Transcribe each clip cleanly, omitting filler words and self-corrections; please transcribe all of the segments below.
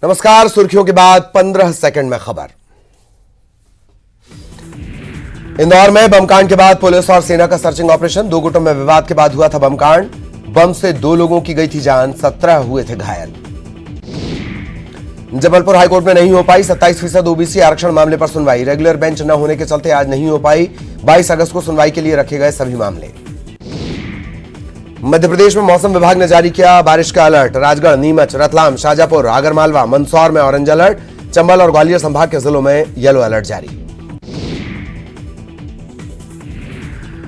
नमस्कार। सुर्खियों के बाद 15 सेकंड में खबर। इंदौर में बमकांड के बाद पुलिस और सेना का सर्चिंग ऑपरेशन। 2 गुटों में विवाद के बाद हुआ था बमकांड। बम से 2 लोगों की गई थी जान, 17 हुए थे घायल। जबलपुर हाईकोर्ट में नहीं हो पाई 27% ओबीसी आरक्षण मामले पर सुनवाई। रेगुलर बेंच न होने के चलते आज नहीं हो पाई। 22 अगस्त को सुनवाई के लिए रखे गए सभी मामले। मध्य प्रदेश में मौसम विभाग ने जारी किया बारिश का अलर्ट। राजगढ़, नीमच, रतलाम, शाजापुर, आगरमालवा, मंदसौर में ऑरेंज अलर्ट। चंबल और ग्वालियर संभाग के जिलों में येलो अलर्ट जारी।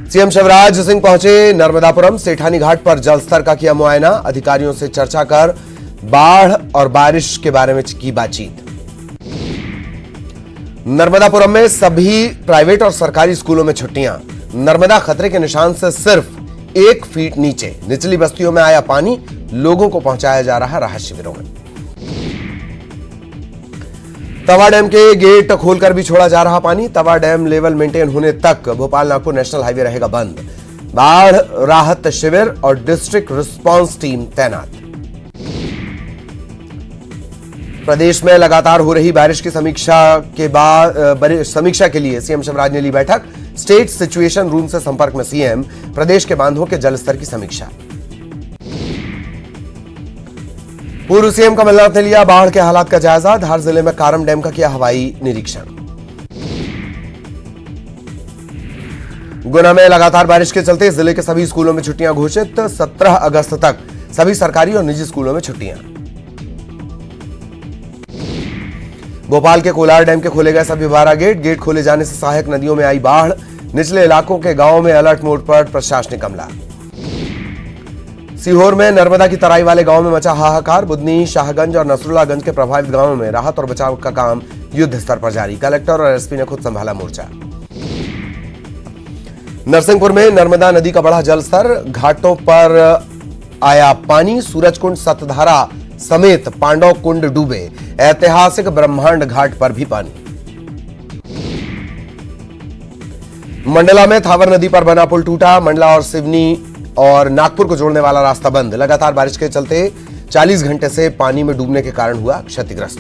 सीएम शिवराज सिंह पहुंचे नर्मदापुरम। सेठानी घाट पर जलस्तर का किया मुआयना। अधिकारियों से चर्चा कर बाढ़ और बारिश के बारे में की बातचीत। नर्मदापुरम में सभी प्राइवेट और सरकारी स्कूलों में छुट्टियां। नर्मदा खतरे के निशान से सिर्फ 1 फीट नीचे। निचली बस्तियों में आया पानी, लोगों को पहुंचाया जा रहा राहत शिविरों में। तवा डैम के गेट खोलकर भी छोड़ा जा रहा पानी। तवा डैम लेवल मेंटेन होने तक भोपाल नागपुर नेशनल हाईवे रहेगा बंद। बाढ़ राहत शिविर और डिस्ट्रिक्ट रिस्पांस टीम तैनात। प्रदेश में लगातार हो रही बारिश की समीक्षा के लिए सीएम शिवराज ने ली बैठक। स्टेट सिचुएशन रूम से संपर्क में सीएम। प्रदेश के बांधों के जलस्तर की समीक्षा। पूर्व सीएम कमलनाथ ने लिया बाढ़ के हालात का जायजा। धार जिले में कारम डैम का किया हवाई निरीक्षण। गुना में लगातार बारिश के चलते जिले के सभी स्कूलों में छुट्टियां घोषित। 17 अगस्त तक सभी सरकारी और निजी स्कूलों में छुट्टियां। भोपाल के कोलार डैम के खोले गए सभी 12 गेट खोले जाने से सहायक नदियों में आई बाढ़। निचले इलाकों के गांवों में अलर्ट मोड पर प्रशासनिक अमला। सीहोर में नर्मदा की तराई वाले गांव में मचा हाहाकार। बुदनी, शाहगंज और नसरुल्लागंज के प्रभावित गांवों में राहत और बचाव का काम युद्ध स्तर पर जारी। कलेक्टर और एसपी ने खुद संभाला मोर्चा। नरसिंहपुर में नर्मदा नदी का बढ़ा जलस्तर। घाटों पर आया पानी। सूरजकुंड, सतधारा समेत पांडव कुंड डूबे। ऐतिहासिक ब्रह्मांड घाट पर भी पानी। मंडला में थावर नदी पर बना पुल टूटा। मंडला और सिवनी और नागपुर को जोड़ने वाला रास्ता बंद। लगातार बारिश के चलते 40 घंटे से पानी में डूबने के कारण हुआ क्षतिग्रस्त।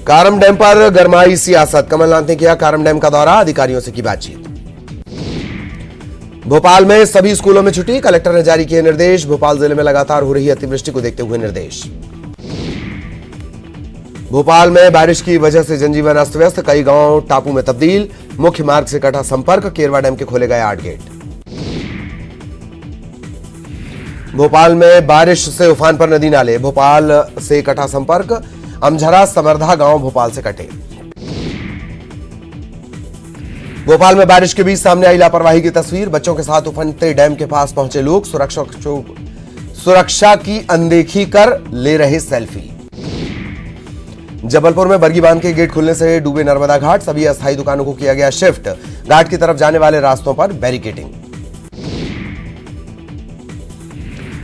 कारम डैम पर गरमाई सियासत। कमलनाथ ने किया कारम डैम का दौरा। अधिकारियों से की बातचीत। भोपाल में सभी स्कूलों में छुट्टी। कलेक्टर ने जारी किए निर्देश। भोपाल जिले में लगातार हो रही अतिवृष्टि को देखते हुए निर्देश। भोपाल में बारिश की वजह से जनजीवन अस्त व्यस्त। कई गांव टापू में तब्दील। मुख्य मार्ग से कटा संपर्क। केरवा डैम के खोले गए 8 गेट। भोपाल में बारिश से उफान पर नदी नाले। भोपाल से कटा संपर्क। अमझरा, समरधा गांव भोपाल से कटे। भोपाल में बारिश के बीच सामने आई लापरवाही की तस्वीर। बच्चों के साथ उफनते डैम के पास पहुंचे लोग सुरक्षा की अनदेखी कर ले रहे सेल्फी। जबलपुर में बरगी बांध के गेट खुलने से डूबे नर्मदा घाट। सभी अस्थायी दुकानों को किया गया शिफ्ट। घाट की तरफ जाने वाले रास्तों पर बैरिकेडिंग।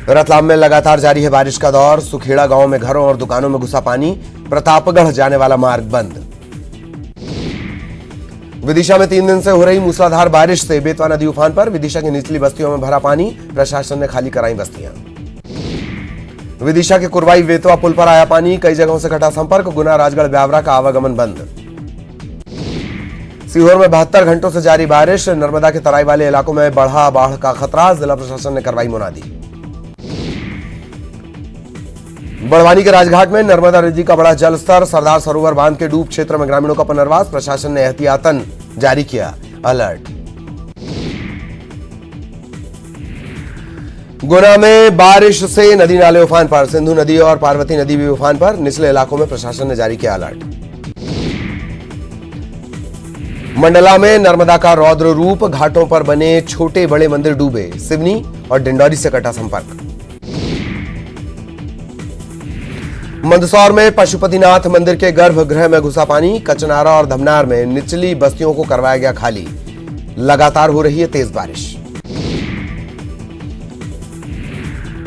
रतलाम में लगातार जारी है बारिश का दौर। सुखेड़ा गांव में घरों और दुकानों में घुसा पानी। प्रतापगढ़ जाने वाला मार्ग बंद। विदिशा में 3 दिन से हो रही मूसलाधार बारिश से बेतवा नदी उफान पर। विदिशा की निचली बस्तियों में भरा पानी। प्रशासन ने खाली कराई बस्तियां। विदिशा के कुरवाई बेतवा पुल पर आया पानी। कई जगहों से कटा संपर्क। गुना, राजगढ़, ब्यावरा का आवागमन बंद। सीहोर में 72 घंटों से जारी बारिश। नर्मदा के तराई वाले इलाकों में बढ़ा बाढ़ का खतरा। जिला प्रशासन ने करवाई मुनादी। बड़वानी के राजघाट में नर्मदा नदी का बड़ा जलस्तर। सरदार सरोवर बांध के डूब क्षेत्र में ग्रामीणों का पुनर्वास। प्रशासन ने एहतियातन जारी किया अलर्ट। गुना में बारिश से नदी नाले उफान पर। सिंधु नदी और पार्वती नदी भी उफान पर। निचले इलाकों में प्रशासन ने जारी किया अलर्ट। मंडला में नर्मदा का रौद्र रूप। घाटों पर बने छोटे बड़े मंदिर डूबे। सिवनी और डिंडौरी से कटा संपर्क। मंदसौर में पशुपतिनाथ मंदिर के गर्भगृह में घुसा पानी। कचनारा और धमनार में निचली बस्तियों को करवाया गया खाली। लगातार हो रही है तेज बारिश।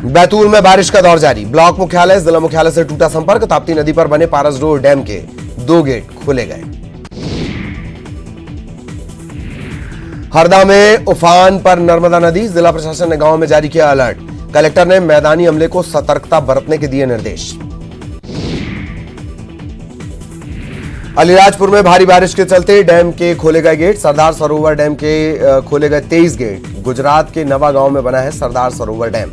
बैतूल में बारिश का दौर जारी। ब्लॉक मुख्यालय, जिला मुख्यालय से टूटा संपर्क। ताप्ती नदी पर बने पारस रोड डैम के 2 गेट खोले गए। हरदा में उफान पर नर्मदा नदी। जिला प्रशासन ने गांव में जारी किया अलर्ट। कलेक्टर ने मैदानी अमले को सतर्कता बरतने के दिए निर्देश। अलीराजपुर में भारी बारिश के चलते डैम के खोले गए गेट। सरदार सरोवर डैम के खोले गए 23 गेट। गुजरात के नवा गांव में बना है सरदार सरोवर डैम।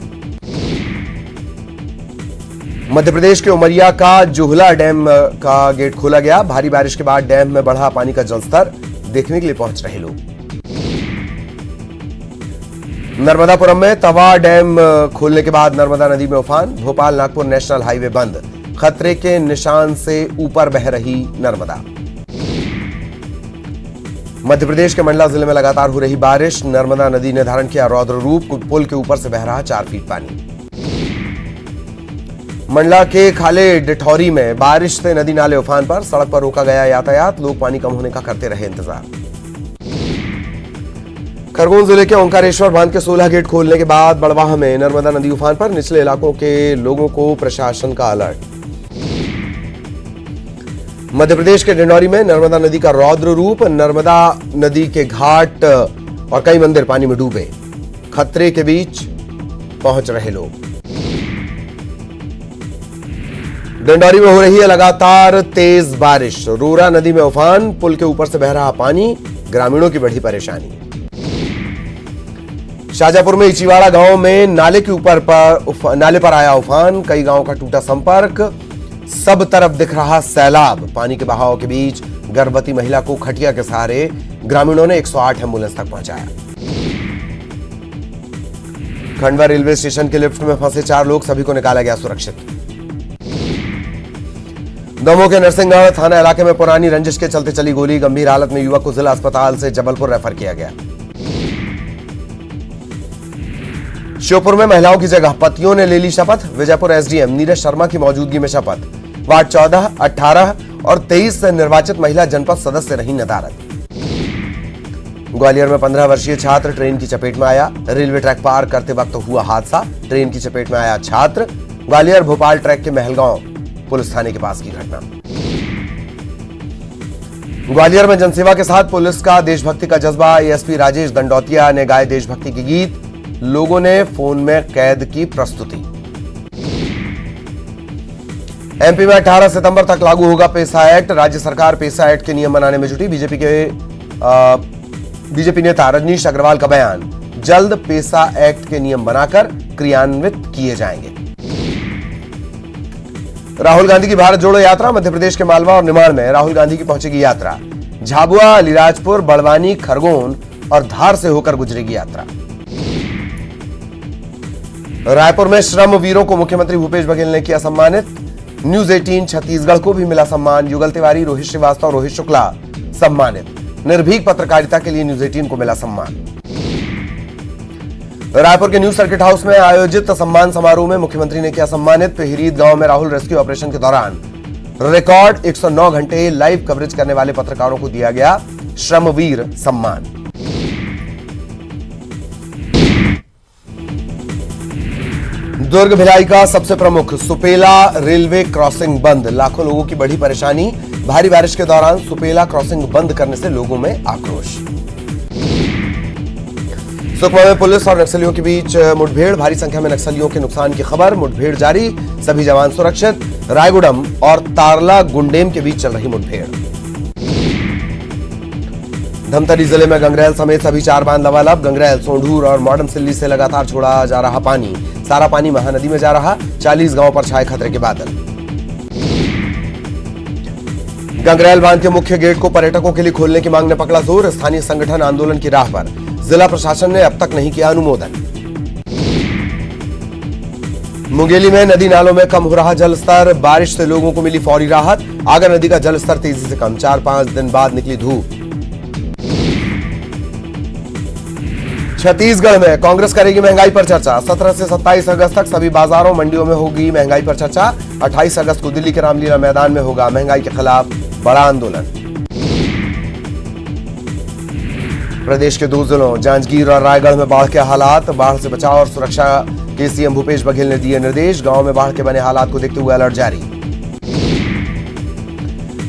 मध्य प्रदेश के उमरिया का जुहला डैम का गेट खोला गया। भारी बारिश के बाद डैम में बढ़ा पानी का जलस्तर, देखने के लिए पहुंच रहे लोग। नर्मदापुरम में तवा डैम खोलने के बाद नर्मदा नदी में उफान। भोपाल नागपुर नेशनल हाईवे बंद, खतरे के निशान से ऊपर बह रही नर्मदा। मध्य प्रदेश के मंडला जिले में लगातार हो रही बारिश। नर्मदा नदी ने धारण किया रौद्र रूप। पुल के ऊपर से बह रहा 4 फीट पानी। मंडला के खाले डिठौरी में बारिश से नदी नाले उफान पर। सड़क पर रोका गया यातायात। लोग पानी कम होने का करते रहे इंतजार। खरगोन जिले के ओंकारेश्वर बांध के 16 गेट खोलने के बाद बड़वाह में नर्मदा नदी उफान पर। निचले इलाकों के लोगों को प्रशासन का अलर्ट। मध्य प्रदेश के डिंडौरी में नर्मदा नदी का रौद्र रूप। नर्मदा नदी के घाट और कई मंदिर पानी में डूबे। खतरे के बीच पहुंच रहे लोग। डिंडौरी में हो रही है लगातार तेज बारिश। रोरा नदी में उफान। पुल के ऊपर से बह रहा पानी, ग्रामीणों की बढ़ी परेशानी। शाजापुर में इचीवाड़ा गांव में नाले पर आया उफान। कई गांव का टूटा संपर्क। सब तरफ दिख रहा सैलाब। पानी के बहाव के बीच गर्भवती महिला को खटिया के सहारे ग्रामीणों ने 108 एम्बुलेंस तक पहुंचाया। खंडवा रेलवे स्टेशन के लिफ्ट में फंसे 4 लोग, सभी को निकाला गया सुरक्षित। दमोह के नरसिंहगढ़ थाना इलाके में पुरानी रंजिश के चलते चली गोली। गंभीर हालत में युवक को जिला अस्पताल से जबलपुर रेफर किया गया। श्योपुर में महिलाओं की जगह पतियों ने ले ली शपथ। विजयपुर एसडीएम नीरज शर्मा की मौजूदगी में शपथ। वार्ड 14, 18 और 23 से निर्वाचित महिला जनपद सदस्य रही नदारद। ग्वालियर में 15 वर्षीय छात्र ट्रेन की चपेट में आया। रेलवे ट्रैक पार करते वक्त हुआ हादसा। ट्रेन की चपेट में आया छात्र। ग्वालियर भोपाल ट्रैक के महलगांव पुलिस थाने के पास की घटना। ग्वालियर में जनसेवा के साथ पुलिस का देशभक्ति का जज्बा। एएसपी राजेश दंडौतिया ने गाए देशभक्ति के गीत। लोगों ने फोन में कैद की प्रस्तुति। एमपी में 18 सितंबर तक लागू होगा पेसा एक्ट। राज्य सरकार पेसा एक्ट के नियम बनाने में जुटी। बीजेपी नेता रजनीश अग्रवाल का बयान, जल्द पेसा एक्ट के नियम बनाकर क्रियान्वित किए जाएंगे। राहुल गांधी की भारत जोड़ो यात्रा। मध्य प्रदेश के मालवा और निमाड़ में राहुल गांधी की पहुंचेगी यात्रा। झाबुआ, अलीराजपुर, बड़वानी, खरगोन और धार से होकर गुजरेगी यात्रा। रायपुर में श्रम वीरों को मुख्यमंत्री भूपेश बघेल ने किया सम्मानित। न्यूज 18 छत्तीसगढ़ को भी मिला सम्मान। युगल तिवारी, रोहित श्रीवास्तव, रोहित शुक्ला सम्मानित। निर्भीक पत्रकारिता के लिए न्यूज 18 को मिला सम्मान। रायपुर के न्यू सर्किट हाउस में आयोजित सम्मान समारोह में मुख्यमंत्री ने किया सम्मानित। पिहरीद गांव में राहुल रेस्क्यू ऑपरेशन के दौरान रिकॉर्ड 109 घंटे लाइव कवरेज करने वाले पत्रकारों को दिया गया श्रमवीर सम्मान। दुर्ग भिलाई का सबसे प्रमुख सुपेला रेलवे क्रॉसिंग बंद। लाखों लोगों की बढ़ी परेशानी। भारी बारिश के दौरान सुपेला क्रॉसिंग बंद करने से लोगों में आक्रोश। सुकमा में पुलिस और नक्सलियों के बीच मुठभेड़। भारी संख्या में नक्सलियों के नुकसान की खबर। मुठभेड़ जारी, सभी जवान सुरक्षित। रायगुड़म और तारला गुंडेम के बीच चल रही मुठभेड़। धमतरी जिले में गंगरेल समेत सभी 4 बांध लबालब। गंगरेल, सोंढूर और मॉडर्न सिल्ली से लगातार छोड़ा जा रहा पानी। सारा पानी महानदी में जा रहा। 40 गांवों पर छाए खतरे के बादल। गंगरेल बांध के मुख्य गेट को पर्यटकों के लिए खोलने की मांग ने पकड़ा जोर। स्थानीय संगठन आंदोलन की राह पर। जिला प्रशासन ने अब तक नहीं किया अनुमोदन। मुंगेली में नदी नालों में कम हो रहा जलस्तर। बारिश से लोगों को मिली फौरी राहत। आगर नदी का जलस्तर तेजी से कम। 4-5 दिन बाद निकली धूप। छत्तीसगढ़ में कांग्रेस करेगी महंगाई पर चर्चा। 17 से 27 अगस्त तक सभी बाजारों मंडियों में होगी महंगाई पर चर्चा। 28 अगस्त को दिल्ली के रामलीला मैदान में होगा महंगाई के खिलाफ बड़ा आंदोलन। प्रदेश के 2 जिलों जांजगीर और रायगढ़ में बाढ़ के हालात। बाढ़ से बचाव और सुरक्षा के सीएम भूपेश बघेल ने दिए निर्देश। गांव में बाढ़ के बने हालात को देखते हुए अलर्ट जारी।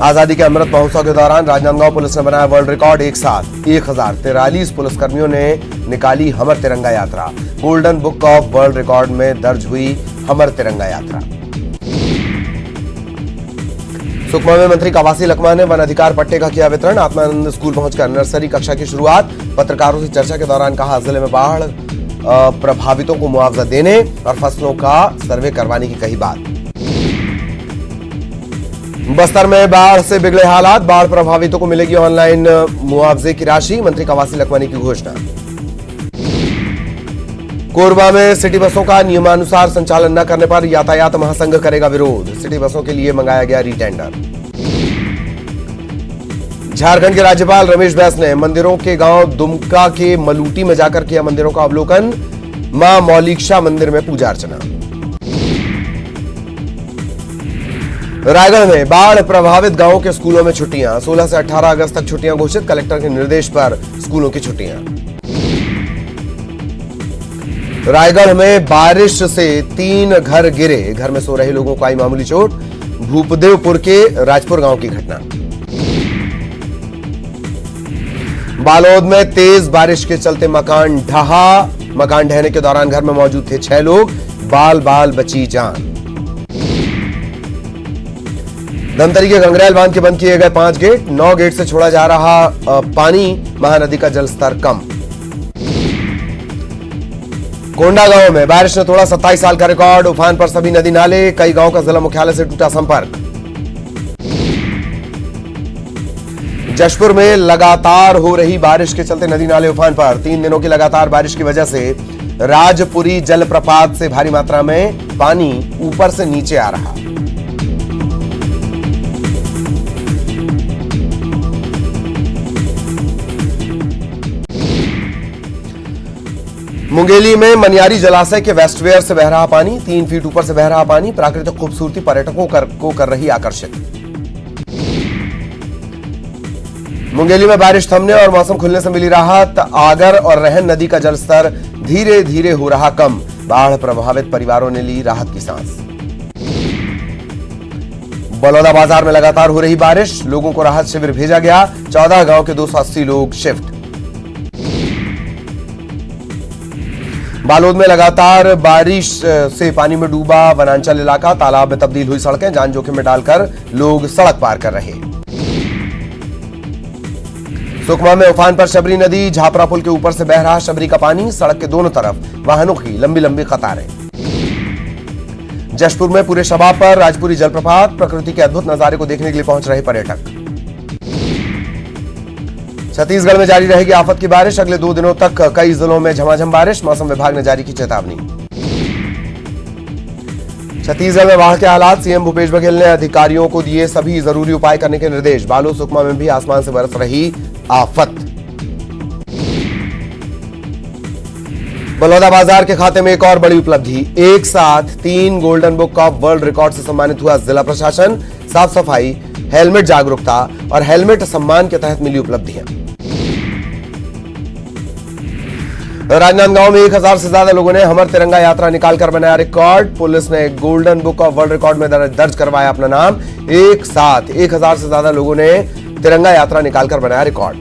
आजादी के अमृत महोत्सव के दौरान राजनांदगांव पुलिस ने बनाया वर्ल्ड रिकॉर्ड। एक साथ 1043 पुलिसकर्मियों ने निकाली हमर तिरंगा यात्रा। Golden book of world record में दर्ज हुई हमर तिरंगा यात्रा। सुकमा में मंत्री कवासी लखमा ने वन अधिकार पट्टे का किया वितरण। आत्मानंद स्कूल पहुंचकर नर्सरी कक्षा की शुरुआत। पत्रकारों से चर्चा के दौरान कहा, जिले में बाढ़ प्रभावितों को मुआवजा देने और फसलों का सर्वे करवाने की कही बात। बस्तर में बाढ़ से बिगड़े हालात। बाढ़ प्रभावितों को मिलेगी ऑनलाइन मुआवजे की राशि। मंत्री कवासी लखमा ने की घोषणा। कोरबा में सिटी बसों का नियमानुसार संचालन न करने पर यातायात महासंघ करेगा विरोध। सिटी बसों के लिए मंगाया गया रीटेंडर। झारखंड के राज्यपाल रमेश बैस ने मंदिरों के गांव दुमका के मलूटी में जाकर किया मंदिरों का अवलोकन। मां मौलिक्षा मंदिर में पूजा अर्चना। रायगढ़ में बाढ़ प्रभावित गांवों के स्कूलों में छुट्टियां। 16 से 18 अगस्त तक छुट्टियां घोषित। कलेक्टर के निर्देश पर स्कूलों की छुट्टियां। रायगढ़ में बारिश से 3 घर गिरे। घर में सो रहे लोगों को आई मामूली चोट। भूपदेवपुर के राजपुर गांव की घटना। बालोद में तेज बारिश के चलते मकान ढहा। मकान ढहने के दौरान घर में मौजूद थे 6 लोग। बाल बाल बची जान। धमतरी के गंगरेल बांध के बंद किए गए 5 गेट। 9 गेट से छोड़ा जा रहा पानी। महानदी का जलस्तर कम। कोंडा गांव में बारिश ने तोड़ा 27 साल का रिकॉर्ड। उफान पर सभी नदी नाले। कई गांव का जिला मुख्यालय से टूटा संपर्क। जशपुर में लगातार हो रही बारिश के चलते नदी नाले उफान पर। 3 दिनों की लगातार बारिश की वजह से राजपुरी जलप्रपात से भारी मात्रा में पानी ऊपर से नीचे आ रहा। मुंगेली में मनियारी जलाशय के वेस्टवेयर से बह रहा पानी। 3 फीट ऊपर से बह रहा पानी। प्राकृतिक खूबसूरती पर्यटकों को कर रही आकर्षित। मुंगेली में बारिश थमने और मौसम खुलने से मिली राहत। आगर और रहन नदी का जलस्तर धीरे धीरे हो रहा कम। बाढ़ प्रभावित परिवारों ने ली राहत की सांस। बलौदा बाजार में लगातार हो रही बारिश। लोगों को राहत शिविर भेजा गया। 14 गांव के 280 लोग शिफ्ट। बालोद में लगातार बारिश से पानी में डूबा वनांचल इलाका। तालाब में तब्दील हुई सड़कें। जान जोखिम में डालकर लोग सड़क पार कर रहे। सुकमा में उफान पर शबरी नदी। झापरा पुल के ऊपर से बह रहा शबरी का पानी। सड़क के दोनों तरफ वाहनों की लंबी लंबी कतारें। जशपुर में पूरे शबाब पर राजपुरी जलप्रपात। प्रकृति के अद्भुत नजारे को देखने के लिए पहुंच रहे पर्यटक। छत्तीसगढ़ में जारी रहेगी आफत की बारिश। अगले 2 दिनों तक कई जिलों में झमाझम बारिश। मौसम विभाग ने जारी की चेतावनी। छत्तीसगढ़ में बाढ़ के हालात। सीएम भूपेश बघेल ने अधिकारियों को दिए सभी जरूरी उपाय करने के निर्देश। बालोद सुकमा में भी आसमान से बरस रही आफत। बलौदा बाजार के खाते में एक और बड़ी उपलब्धि। एक साथ 3 golden book of world record से सम्मानित हुआ जिला प्रशासन। साफ सफाई, हेलमेट जागरूकता और हेलमेट सम्मान के तहत मिली उपलब्धियां। राजनांदगांव में 1000 से ज्यादा लोगों ने हमर तिरंगा यात्रा निकालकर बनाया रिकॉर्ड। पुलिस ने golden book of world record में दर्ज करवाया अपना नाम। एक साथ 1000 से ज्यादा लोगों ने तिरंगा यात्रा निकालकर बनाया रिकॉर्ड।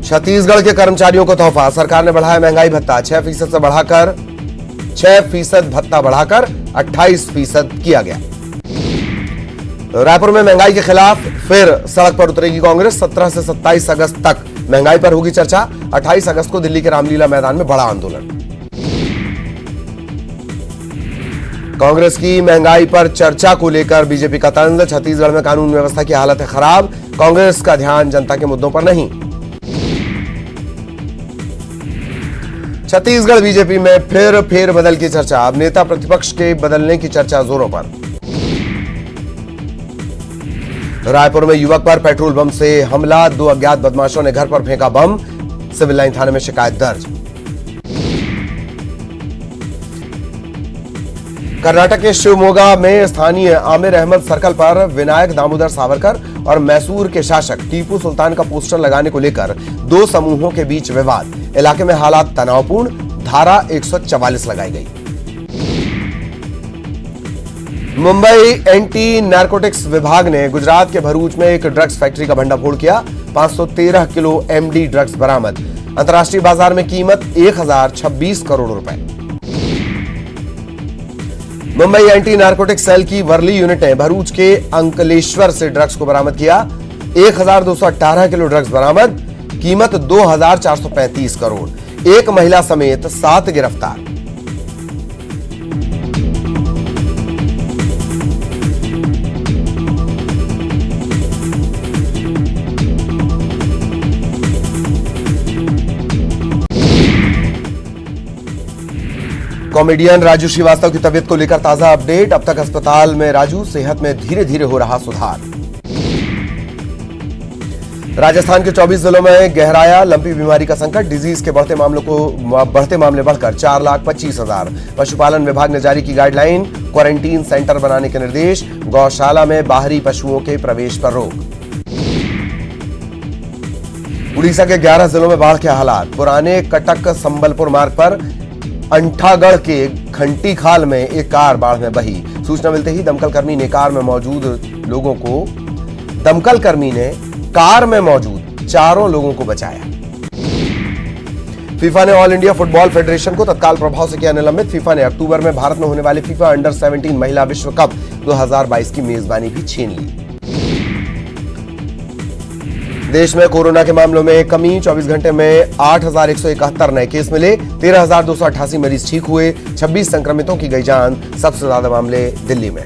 छत्तीसगढ़ के कर्मचारियों को तोहफा। सरकार ने बढ़ाया महंगाई भत्ता। 6% से बढ़ाकर 6% भत्ता बढ़ाकर 28% किया गया। रायपुर में महंगाई के खिलाफ फिर सड़क पर उतरेगी कांग्रेस। 17 से 27 अगस्त तक महंगाई पर होगी चर्चा। 28 अगस्त को दिल्ली के रामलीला मैदान में बड़ा आंदोलन। कांग्रेस की महंगाई पर चर्चा को लेकर बीजेपी का तंज। छत्तीसगढ़ में कानून व्यवस्था की हालत है खराब। कांग्रेस का ध्यान जनता के मुद्दों पर नहीं। छत्तीसगढ़ बीजेपी में फिर फेरबदल की चर्चा। अब नेता प्रतिपक्ष के बदलने की चर्चा जोरों पर। रायपुर में युवक पर पेट्रोल बम से हमला। 2 अज्ञात बदमाशों ने घर पर फेंका बम। सिविल लाइन थाने में शिकायत दर्ज। कर्नाटक के शिवमोगा में स्थानीय आमिर अहमद सर्कल पर विनायक दामोदर सावरकर और मैसूर के शासक टीपू सुल्तान का पोस्टर लगाने को लेकर 2 समूहों के बीच विवाद। इलाके में हालात तनावपूर्ण। धारा 144 लगाई गई। मुंबई एंटी नारकोटिक्स विभाग ने गुजरात के भरूच में एक ड्रग्स फैक्ट्री का भंडाफोड़ किया। 513 किलो एमडी ड्रग्स बरामद। अंतर्राष्ट्रीय बाजार में कीमत 1026 करोड़ रुपए। मुंबई एंटी नारकोटिक सेल की वर्ली यूनिट ने भरूच के अंकलेश्वर से ड्रग्स को बरामद किया। 1218 किलो ड्रग्स बरामद, कीमत 2435 करोड़। एक महिला समेत 7 गिरफ्तार। कॉमेडियन राजू श्रीवास्तव की तबीयत को लेकर ताजा अपडेट। अब तक अस्पताल में राजू, सेहत में धीरे धीरे हो रहा सुधार। राजस्थान के 24 जिलों में गहराया लंपी बीमारी का संकट। डिजीज के बढ़ते मामले बढ़कर 4,25,000। पशुपालन विभाग ने जारी की गाइडलाइन, क्वारंटीन सेंटर बनाने के निर्देश। गौशाला में बाहरी पशुओं के प्रवेश पर रोक। उड़ीसा के 11 जिलों में बाढ़ के हालात। पुराने कटक संबलपुर मार्ग पर अंठागढ़ के खंटी खाल में एक कार बाढ़ में बही। सूचना मिलते ही दमकल कर्मी ने कार में मौजूद 4 लोगों को बचाया। फीफा ने ऑल इंडिया फुटबॉल फेडरेशन को तत्काल प्रभाव से किया निलंबित। फीफा ने अक्टूबर में भारत में होने वाले फीफा अंडर 17 महिला विश्व कप 2022 की मेजबानी भी छीन ली। देश में कोरोना के मामलों में कमी। 24 घंटे में 8,171 नए केस मिले। 13,288 मरीज ठीक हुए। 26 संक्रमितों की गई जान। सबसे ज्यादा मामले दिल्ली में।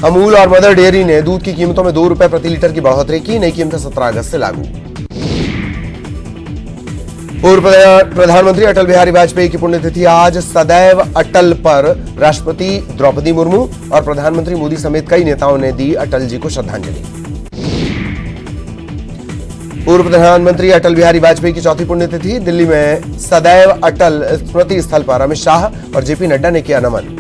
अमूल और मदर डेयरी ने दूध की कीमतों में 2 रुपए प्रति लीटर की बढ़ोतरी की। नई कीमतें 17 अगस्त से लागू। पूर्व प्रधानमंत्री अटल बिहारी वाजपेयी की पुण्यतिथि आज। सदैव अटल पर राष्ट्रपति द्रौपदी मुर्मू और प्रधानमंत्री मोदी समेत कई नेताओं ने दी अटल जी को श्रद्धांजलि। पूर्व प्रधानमंत्री अटल बिहारी वाजपेयी की चौथी पुण्यतिथि। दिल्ली में सदैव अटल स्मृति स्थल पर अमित शाह और जेपी नड्डा ने किया नमन।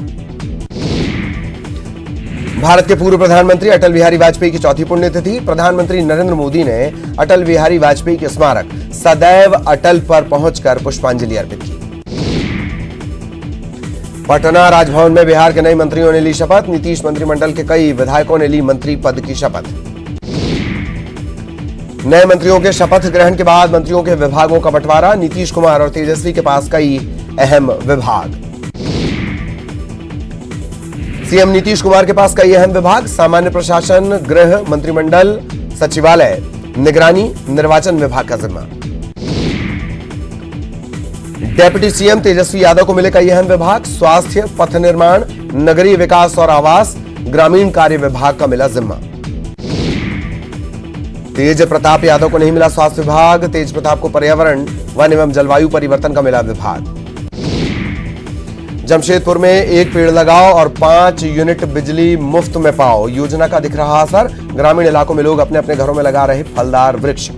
भारत के पूर्व प्रधानमंत्री अटल बिहारी वाजपेयी की चौथी पुण्यतिथि। प्रधानमंत्री नरेंद्र मोदी ने अटल बिहारी वाजपेयी के स्मारक सदैव अटल पर पहुंचकर पुष्पांजलि अर्पित की। पटना राजभवन में बिहार के नए मंत्रियों ने ली शपथ। नीतीश मंत्रिमंडल के कई विधायकों ने ली मंत्री पद की शपथ। नए मंत्रियों के शपथ ग्रहण के बाद मंत्रियों के विभागों का बंटवारा। नीतीश कुमार और तेजस्वी के पास कई अहम विभाग। सीएम नीतीश कुमार के पास कई अहम विभाग। सामान्य प्रशासन, गृह, मंत्रिमंडल, सचिवालय, निगरानी, निर्वाचन विभाग का जिम्मा। डेप्यूटी सीएम तेजस्वी यादव को मिले कई अहम विभाग। स्वास्थ्य, पथ निर्माण, नगरीय विकास और आवास, ग्रामीण कार्य विभाग का मिला जिम्मा। तेज प्रताप यादव को नहीं मिला स्वास्थ्य विभाग। तेज प्रताप को पर्यावरण, वन एवं जलवायु परिवर्तन का मिला विभाग। जमशेदपुर में 1 पेड़ लगाओ और 5 यूनिट बिजली मुफ्त में पाओ योजना का दिख रहा असर। ग्रामीण इलाकों में लोग अपने अपने घरों में लगा रहे फलदार वृक्ष।